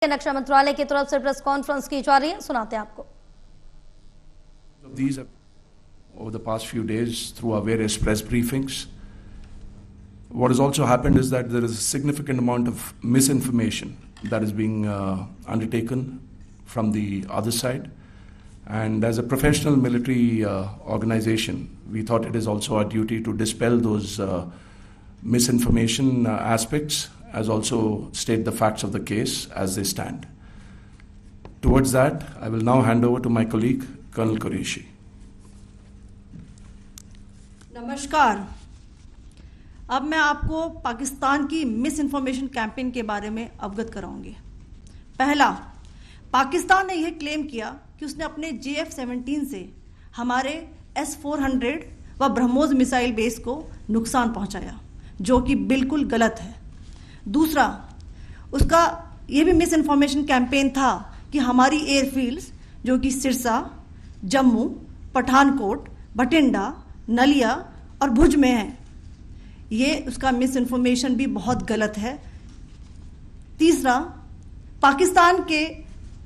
रक्षा मंत्रालय की तरफ से प्रेस कॉन्फ्रेंस की जा रही है, सुनाते हैं आपको। These are over the past few days through our various press briefings. What has also happened is that there is a significant amount of misinformation that is being undertaken from the other side. And as a professional military organization, we thought it is also our duty to dispel those misinformation aspects, as also state the facts of the case as they stand. Towards that, I will now hand over to my colleague, Colonel Qureshi. नमस्कार। अब मैं आपको पाकिस्तान की miss information campaign के बारे में अवगत कराऊंगी। पहला, पाकिस्तान ने यह क्लेम किया कि उसने अपने JF-17 से हमारे S-400 व ब्रह्मोस मिसाइल बेस को नुकसान पहुंचाया, जो कि बिल्कुल गलत है। दूसरा, उसका यह भी मिस इन्फॉर्मेशन कैंपेन था कि हमारी एयरफील्ड्स जो कि सिरसा, जम्मू, पठानकोट, बठिंडा, नलिया और भुज में है, ये उसका मिस इन्फॉर्मेशन भी बहुत गलत है। तीसरा, पाकिस्तान के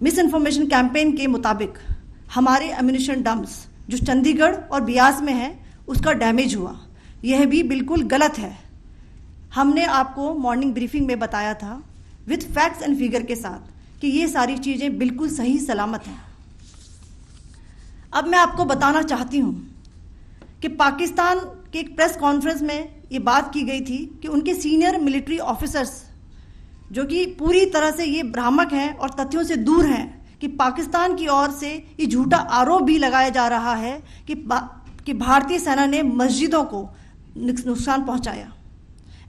मिस इन्फॉर्मेशन कैंपेन के मुताबिक हमारे एम्यूनिशन डम्प्स जो चंडीगढ़ और बियास में है उसका डैमेज हुआ, यह भी बिल्कुल गलत है। हमने आपको मॉर्निंग ब्रीफिंग में बताया था विद फैक्ट्स एंड फिगर के साथ कि ये सारी चीज़ें बिल्कुल सही सलामत हैं। अब मैं आपको बताना चाहती हूँ कि पाकिस्तान के एक प्रेस कॉन्फ्रेंस में ये बात की गई थी कि उनके सीनियर मिलिट्री ऑफिसर्स जो कि पूरी तरह से ये भ्रामक हैं और तथ्यों से दूर हैं कि पाकिस्तान की ओर से ये झूठा आरोप भी लगाया जा रहा है कि भारतीय सेना ने मस्जिदों को नुकसान पहुंचाया।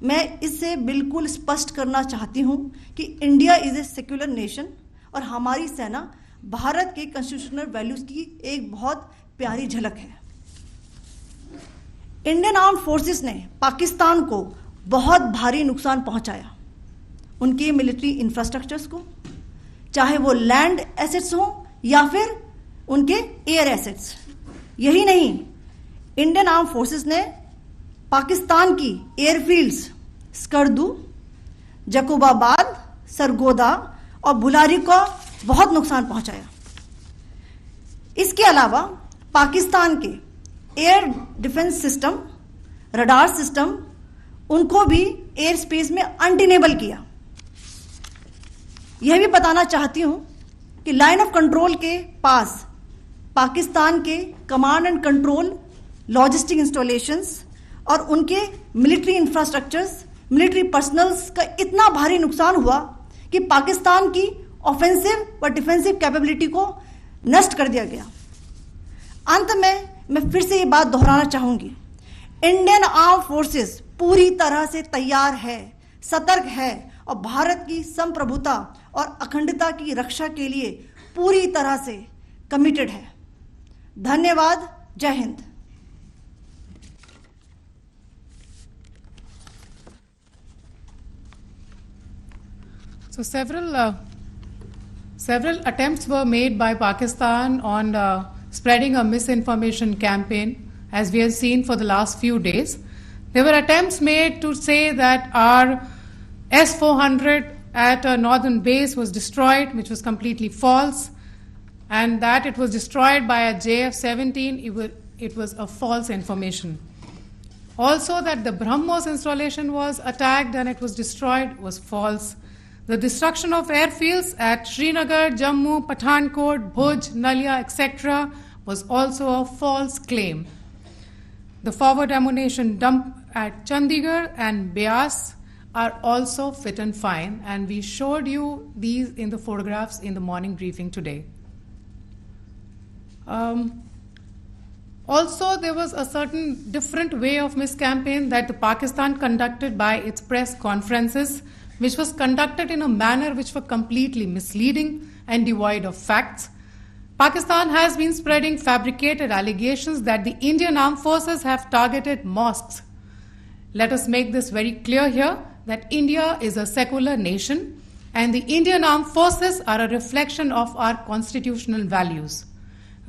मैं इससे बिल्कुल स्पष्ट करना चाहती हूं कि India is a secular nation और हमारी सेना भारत के कॉन्स्टिट्यूशनल वैल्यूज़ की एक बहुत प्यारी झलक है। इंडियन आर्म्ड फोर्सेस ने पाकिस्तान को बहुत भारी नुकसान पहुंचाया, उनके मिलिट्री इंफ्रास्ट्रक्चर्स को, चाहे वो लैंड एसेट्स हों या फिर उनके एयर एसेट्स। यही नहीं, इंडियन आर्म्ड फोर्सेस ने पाकिस्तान की एयरफील्ड्स स्कर्दू, जकोबाबाद, सरगोदा और बुलारी को बहुत नुकसान पहुंचाया। इसके अलावा पाकिस्तान के air defence system, radar system, उनको भी एयर स्पेस में अनटेनेबल किया। यह भी बताना चाहती हूं कि लाइन ऑफ कंट्रोल के पास पाकिस्तान के command and control logistic installations और उनके मिलिट्री इंफ्रास्ट्रक्चर्स, मिलिट्री पर्सनल्स का इतना भारी नुकसान हुआ कि पाकिस्तान की ऑफेंसिव व डिफेंसिव कैपेबिलिटी को नष्ट कर दिया गया। अंत में मैं फिर से ये बात दोहराना चाहूंगी, इंडियन आर्म फोर्सेस पूरी तरह से तैयार है, सतर्क है और भारत की संप्रभुता और अखंडता की रक्षा के लिए पूरी तरह से कमिटेड है। धन्यवाद। जय Hind. So several attempts were made by Pakistan on spreading a misinformation campaign, as we have seen for the last few days. There were attempts made to say that our S-400 at a northern base was destroyed, which was completely false, and that it was destroyed by a JF-17, it was a false information. Also that the BrahMos installation was attacked and it was destroyed was false. The destruction of airfields at Srinagar, Jammu, Pathankot, Bhuj, Nalia, etc. was also a false claim. The forward ammunition dump at Chandigarh and Beas are also fit and fine, and we showed you these in the photographs in the morning briefing today. Also, there was a certain different way of miscampaign that the Pakistan conducted by its press conferences, which was conducted in a manner which were completely misleading and devoid of facts. Pakistan has been spreading fabricated allegations that the Indian armed forces have targeted mosques. Let us make this very clear here that India is a secular nation and the Indian armed forces are a reflection of our constitutional values.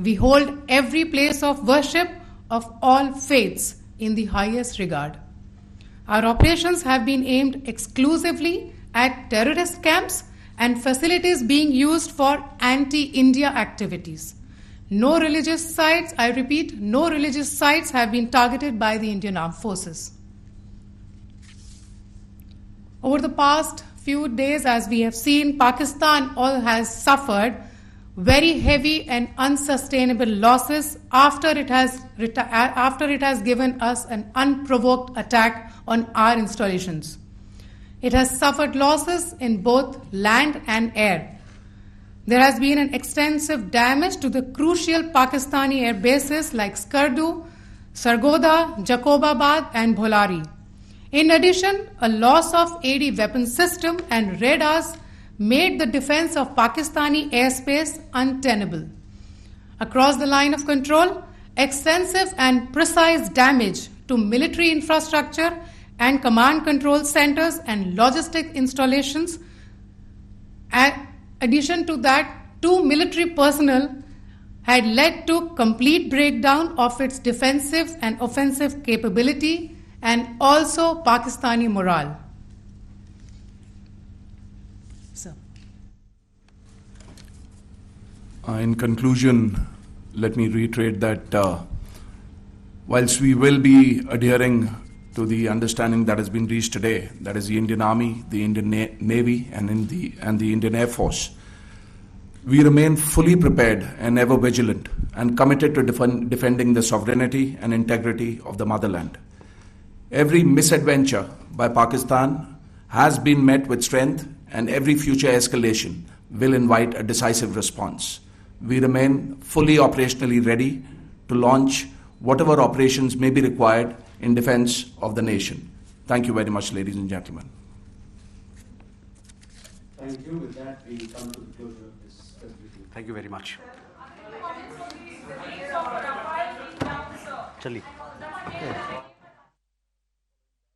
We hold every place of worship of all faiths in the highest regard. Our operations have been aimed exclusively at terrorist camps and facilities being used for anti-India activities. No religious sites, I repeat, no religious sites have been targeted by the Indian Armed Forces. Over the past few days, as we have seen, Pakistan has suffered very heavy and unsustainable losses after it has given us an unprovoked attack on our installations. It has suffered losses in both land and air. There has been an extensive damage to the crucial Pakistani air bases like Skardu, Sargodha, Jacobabad and Bholari. In addition, a loss of AD weapon system and radars made the defense of Pakistani airspace untenable. Across the line of control, extensive and precise damage to military infrastructure and command control centers and logistic installations. In addition to that, 2 military personnel had led to complete breakdown of its defensive and offensive capability and also Pakistani morale. In conclusion, let me reiterate that whilst we will be adhering to the understanding that has been reached today, that is the Indian Army, the Indian Navy, and the Indian Air Force, we remain fully prepared and ever vigilant and committed to defending the sovereignty and integrity of the motherland. Every misadventure by Pakistan has been met with strength, and every future escalation will invite a decisive response. We remain fully operationally ready to launch whatever operations may be required in defense of the nation. Thank you very much, ladies and gentlemen. Thank you. With that, we come to the closure of this briefing. Thank you very much. Chali.